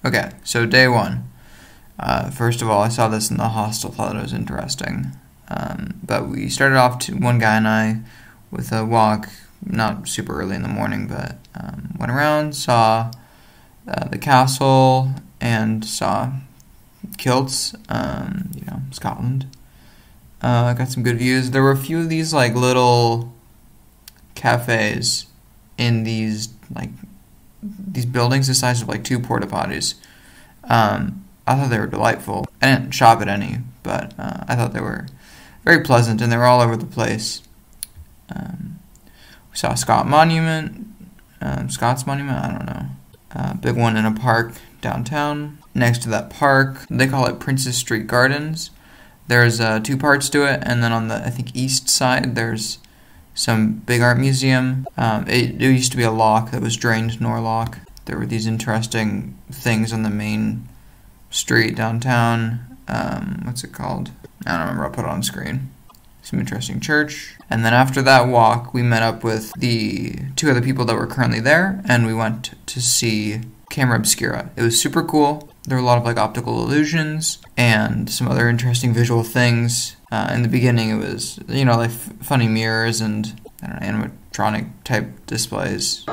Okay, so day one. First of all, I saw this in the hostel, thought it was interesting. But we started off, one guy and I, with a walk, not super early in the morning, but went around, saw the castle, and saw kilts, Scotland. Got some good views. There were a few of these like little cafes in these buildings the size of like two porta potties. I thought they were delightful. I didn't shop at any, but I thought they were very pleasant, and they were all over the place. We saw a Scots Monument, I don't know. Big one in a park downtown. Next to that park, they call it Princess Street Gardens. There's two parts to it, and then on the, I think, east side, there's some big art museum. It used to be a lock that was drained Norlock. There were these interesting things on the main street downtown. What's it called? I don't remember. I'll put it on screen. Some interesting church. And then after that walk, we met up with the two other people that were currently there, and we went to see Camera Obscura. It was super cool. There were a lot of like optical illusions and some other interesting visual things. In the beginning, it was, like funny mirrors and, I don't know, animatronic type displays.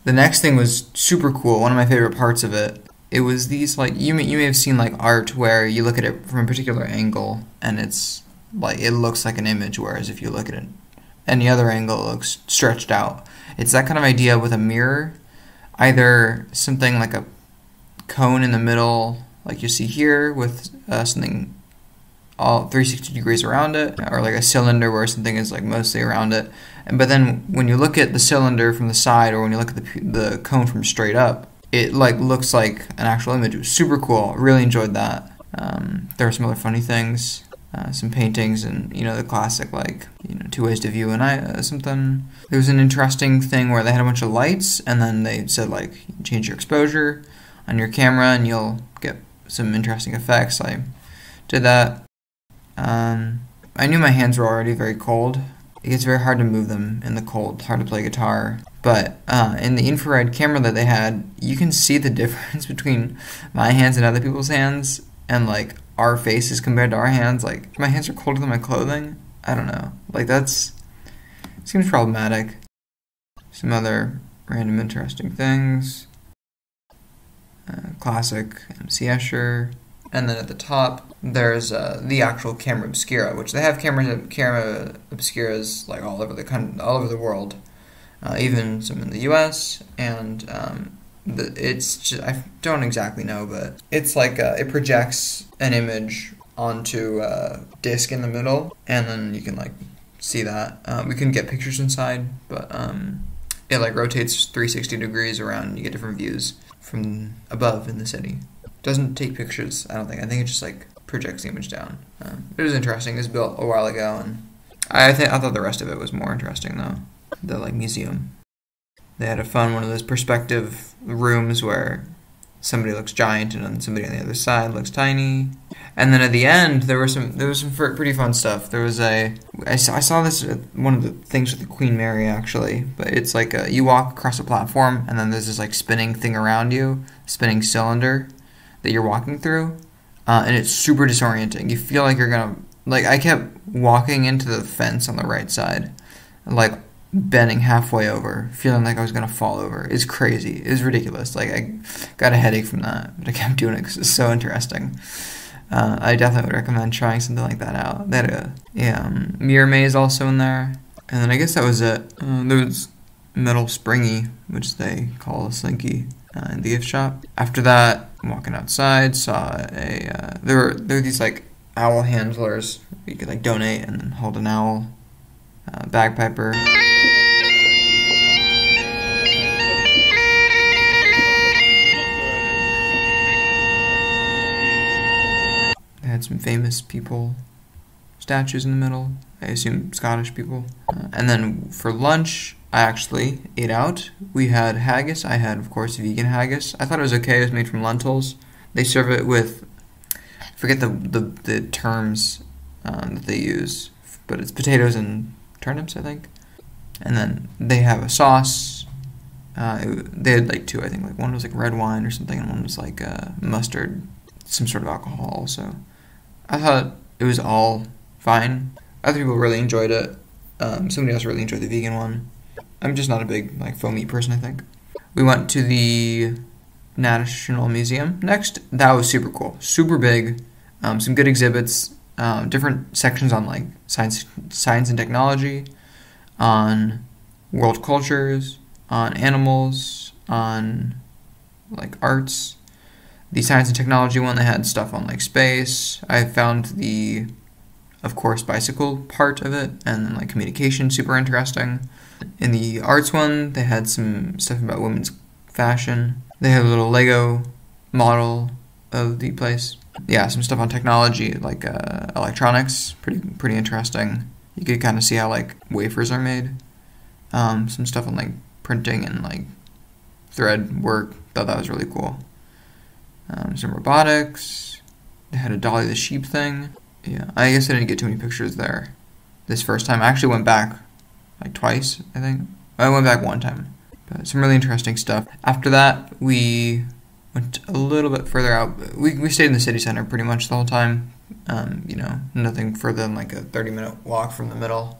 The next thing was super cool. One of my favorite parts of it. It was these like you may have seen like art where you look at it from a particular angle and it's like it looks like an image, whereas if you look at it any other angle, it looks stretched out. It's that kind of idea with a mirror, either something like a cone in the middle, like you see here, with something all 360 degrees around it, or like a cylinder where something is like mostly around it. But then when you look at the cylinder from the side, or when you look at the cone from straight up, it like looks like an actual image. It was super cool. Really enjoyed that. There were some other funny things, some paintings, and the classic like two ways to view something. There was an interesting thing where they had a bunch of lights, and then they said like change your exposure on your camera, and you'll get some interesting effects. I did that. I knew my hands were already very cold. It gets very hard to move them in the cold, hard to play guitar. But in the infrared camera that they had, you can see the difference between my hands and other people's hands, and like our faces compared to our hands. Like my hands are colder than my clothing. I don't know. Like seems problematic. Some other random interesting things. Classic MC Escher. And then at the top, there's the actual Camera Obscura, which they have camera obscuras like all over the world, even some in the U.S. And it's just, I don't exactly know, but it's like it projects an image onto a disc in the middle, and then you can like see that. We couldn't get pictures inside, but it like rotates 360 degrees around, and you get different views from above in the city. Doesn't take pictures, I don't think. I think it just like projects the image down. It was interesting. It was built a while ago, and I thought the rest of it was more interesting though. The like museum. They had one of those perspective rooms where somebody looks giant and then somebody on the other side looks tiny. And then at the end, there was some pretty fun stuff. There was I saw this at one of the things with the Queen Mary actually, but it's like you walk across a platform and then there's this like spinning thing around you, spinning cylinder that you're walking through, and it's super disorienting. You feel like you're gonna, like, I kept walking into the fence on the right side, like bending halfway over, feeling like I was gonna fall over. It's crazy. It's ridiculous. Like I got a headache from that, but I kept doing it because it's so interesting. I definitely would recommend trying something like that out. They had a mirror maze also in there, and then I guess that was it. There was metal springy, which they call a slinky, in the gift shop. After that, walking outside, saw there were these like owl handlers. You could like donate and then hold an owl. Bagpiper. They had some famous people, statues in the middle. I assume Scottish people. And then for lunch, I actually ate out. We had haggis. I had, of course, vegan haggis. I thought it was okay. It was made from lentils. They serve it with, I forget the terms that they use, but it's potatoes and turnips, I think. And then they have a sauce They had like two, I think. Like one was like red wine or something, and one was like mustard, some sort of alcohol also. I thought it was all fine. Other people really enjoyed it. Somebody else really enjoyed the vegan one. I'm just not a big like faux meat person, I think. We went to the National Museum next. That was super cool, super big. Some good exhibits, different sections on like science and technology, on world cultures, on animals, on like arts. The science and technology one, they had stuff on like space. I found the, of course, bicycle part of it, and then like communication super interesting. In the arts one, they had some stuff about women's fashion. They had a little Lego model of the place. Yeah, some stuff on technology, like electronics, pretty interesting. You could kind of see how like wafers are made. Some stuff on like printing and like thread work. Thought that was really cool. Some robotics. They had a Dolly the sheep thing. Yeah, I guess I didn't get too many pictures there this first time. I actually went back like twice, I think. I went back one time. But some really interesting stuff. After that, we went a little bit further out. We stayed in the city center pretty much the whole time. Nothing further than like a 30-minute walk from the middle.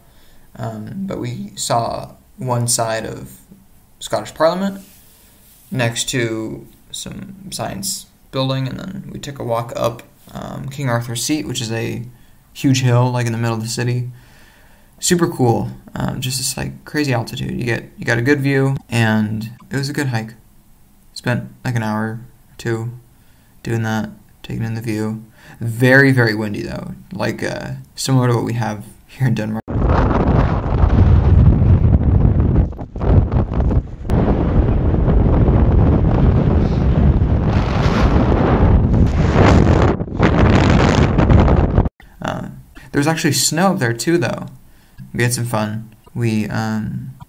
But we saw one side of Scottish Parliament next to some science building, and then we took a walk up King Arthur's Seat, which is a huge hill like in the middle of the city. Super cool. Just this like crazy altitude. You got a good view, and it was a good hike. Spent like an hour or two doing that, taking in the view. Very, very windy though, like similar to what we have here in Denmark. There was actually snow up there too, though. We had some fun. We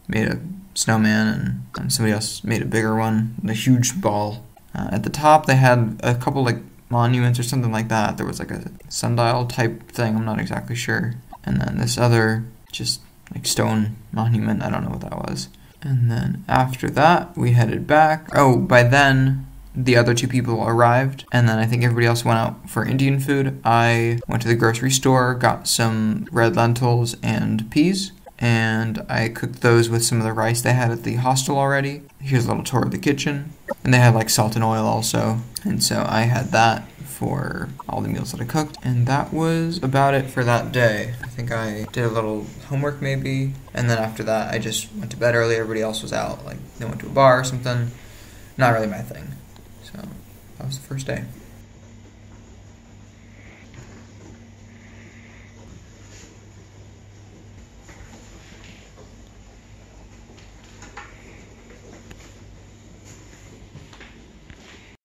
made a snowman, and somebody else made a bigger one, a huge ball. At the top, they had a couple like monuments or something like that. There was like a sundial type thing. I'm not exactly sure. And then this other just like stone monument. I don't know what that was. And then after that, we headed back. Oh, by then, the other two people arrived, and then I think everybody else went out for Indian food. I went to the grocery store, got some red lentils and peas, and I cooked those with some of the rice they had at the hostel already. Here's a little tour of the kitchen. And they had like salt and oil also, and so I had that for all the meals that I cooked. And that was about it for that day. I think I did a little homework maybe, and then after that I just went to bed early. Everybody else was out, like they went to a bar or something. Not really my thing. So that was the first day.